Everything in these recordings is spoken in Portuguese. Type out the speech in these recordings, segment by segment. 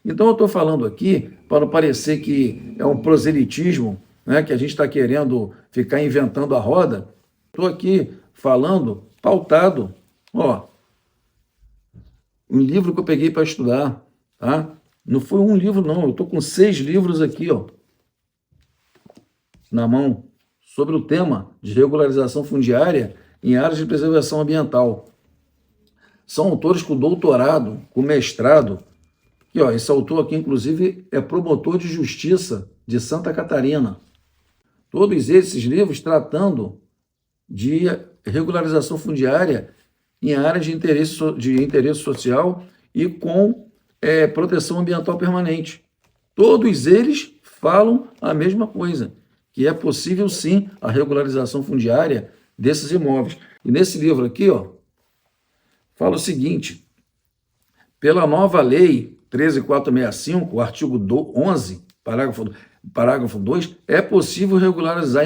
Então, eu estou falando aqui para não parecer que é um proselitismo, né, que a gente está querendo ficar inventando a roda. Estou aqui falando pautado. Ó, um livro que eu peguei para estudar, tá? Não foi um livro, não. Eu estou com 6 livros aqui, ó, na mão, sobre o tema de regularização fundiária em áreas de preservação ambiental. São autores com doutorado, com mestrado. E, ó, esse autor aqui, inclusive, é promotor de justiça de Santa Catarina. Todos esses livros tratando de regularização fundiária em áreas de interesse social e com proteção ambiental permanente. Todos eles falam a mesma coisa, que é possível sim a regularização fundiária desses imóveis. E nesse livro aqui, ó, fala o seguinte: pela nova lei 13.465, o artigo 11, parágrafo 2, é possível regularizar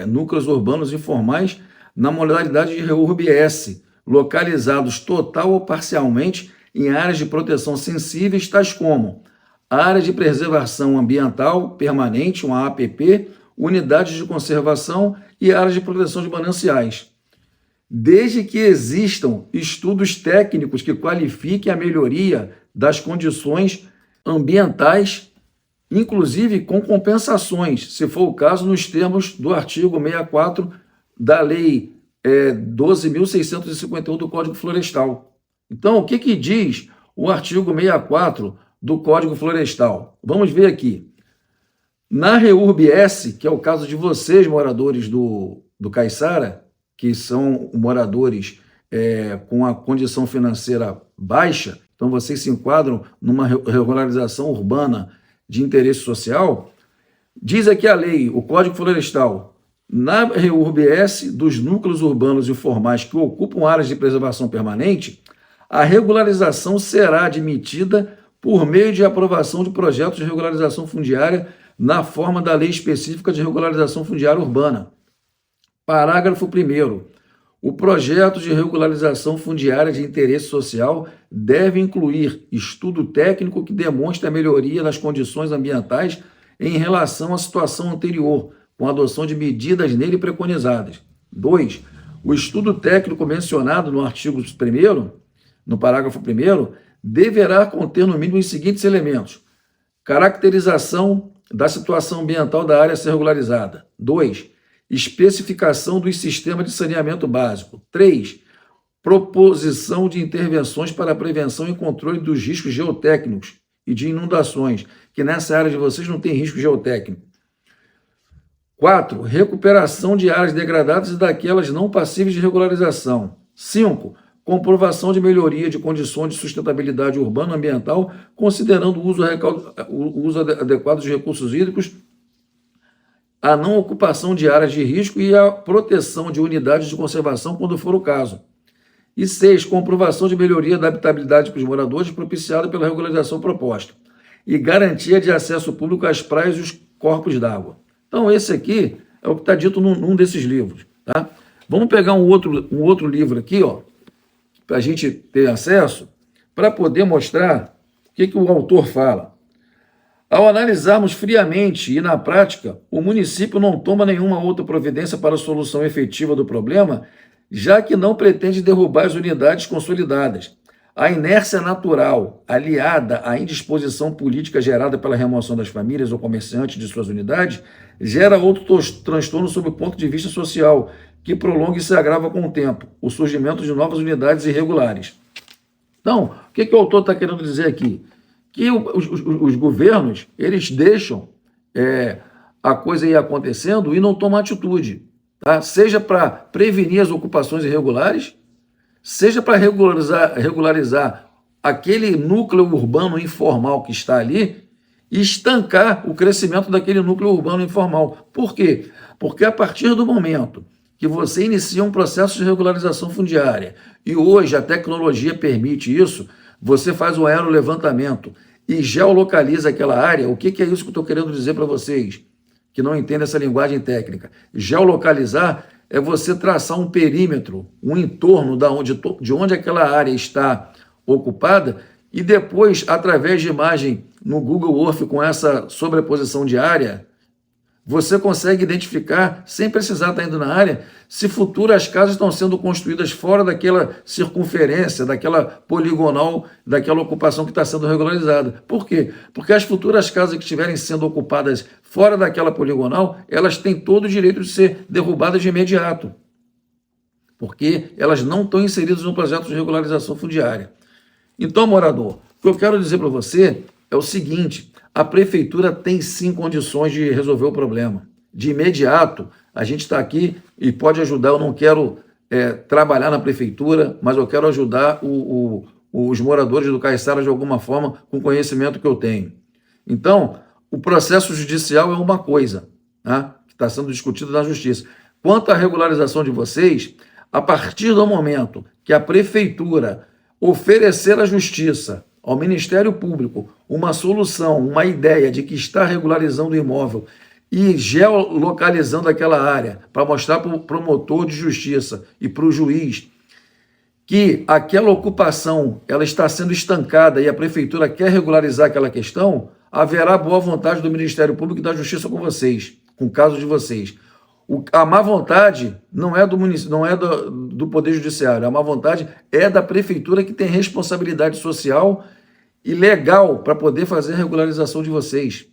núcleos urbanos informais na modalidade de REURB-S, localizados total ou parcialmente em áreas de proteção sensíveis, tais como áreas de preservação ambiental permanente, uma APP, unidades de conservação e áreas de proteção de mananciais, desde que existam estudos técnicos que qualifiquem a melhoria das condições ambientais, inclusive com compensações, se for o caso, nos termos do artigo 64 da Lei 12.651 do Código Florestal. Então, o que diz o artigo 64 do Código Florestal? Vamos ver aqui. Na REURB-S, que é o caso de vocês, moradores do Caiçara, que são moradores com a condição financeira baixa, então vocês se enquadram numa regularização urbana de interesse social, diz aqui a lei, o Código Florestal, na REURB-S dos núcleos urbanos informais que ocupam áreas de preservação permanente, a regularização será admitida por meio de aprovação de projetos de regularização fundiária na forma da lei específica de regularização fundiária urbana. Parágrafo 1º. O projeto de regularização fundiária de interesse social deve incluir estudo técnico que demonstre a melhoria das condições ambientais em relação à situação anterior, com a adoção de medidas nele preconizadas. 2. O estudo técnico mencionado no artigo 1º, no parágrafo 1º, deverá conter no mínimo os seguintes elementos: caracterização da situação ambiental da área a ser regularizada. 2. Especificação dos sistemas de saneamento básico. 3. Proposição de intervenções para a prevenção e controle dos riscos geotécnicos e de inundações, que nessa área de vocês não tem risco geotécnico. 4. Recuperação de áreas degradadas e daquelas não passíveis de regularização. 5. Comprovação de melhoria de condições de sustentabilidade urbano-ambiental, considerando o uso adequado dos recursos hídricos, a não ocupação de áreas de risco e a proteção de unidades de conservação, quando for o caso. E 6. Comprovação de melhoria da habitabilidade para os moradores, propiciada pela regularização proposta. E garantia de acesso público às praias e os corpos d'água. Então, esse aqui é o que está dito num desses livros. Tá? Vamos pegar um outro livro aqui, ó, para a gente ter acesso, para poder mostrar o que o autor fala. Ao analisarmos friamente e na prática, o município não toma nenhuma outra providência para a solução efetiva do problema, já que não pretende derrubar as unidades consolidadas. A inércia natural, aliada à indisposição política gerada pela remoção das famílias ou comerciantes de suas unidades, gera outro transtorno sob o ponto de vista social, que prolonga e se agrava com o tempo: o surgimento de novas unidades irregulares. Então, o que o autor está querendo dizer aqui? Que os governos, eles deixam a coisa ir acontecendo e não tomam atitude, tá? Seja para prevenir as ocupações irregulares, seja para regularizar aquele núcleo urbano informal que está ali e estancar o crescimento daquele núcleo urbano informal. Por quê? Porque a partir do momento que você inicia um processo de regularização fundiária, e hoje a tecnologia permite isso, você faz um aerolevantamento e geolocaliza aquela área. O que é isso que eu estou querendo dizer para vocês, que não entendem essa linguagem técnica? Geolocalizar é você traçar um perímetro, um entorno de onde aquela área está ocupada, e depois, através de imagem no Google Earth com essa sobreposição de área, você consegue identificar, sem precisar estar indo na área, se futuras casas estão sendo construídas fora daquela circunferência, daquela poligonal, daquela ocupação que está sendo regularizada. Por quê? Porque as futuras casas que estiverem sendo ocupadas fora daquela poligonal, elas têm todo o direito de ser derrubadas de imediato, porque elas não estão inseridas no projeto de regularização fundiária. Então, morador, o que eu quero dizer para você é o seguinte: a prefeitura tem sim condições de resolver o problema. De imediato, a gente está aqui e pode ajudar. Eu não quero trabalhar na prefeitura, mas eu quero ajudar os moradores do Caiçara de alguma forma com o conhecimento que eu tenho. Então, o processo judicial é uma coisa, né, que está sendo discutido na justiça. Quanto à regularização de vocês, a partir do momento que a prefeitura oferecer à justiça, ao Ministério Público, uma solução, uma ideia de que está regularizando o imóvel e geolocalizando aquela área para mostrar para o promotor de justiça e para o juiz que aquela ocupação ela está sendo estancada e a prefeitura quer regularizar aquela questão, haverá boa vontade do Ministério Público e da Justiça com vocês, com o caso de vocês. A má vontade não é do Poder Judiciário, a má vontade é da prefeitura, que tem responsabilidade social e legal para poder fazer a regularização de vocês.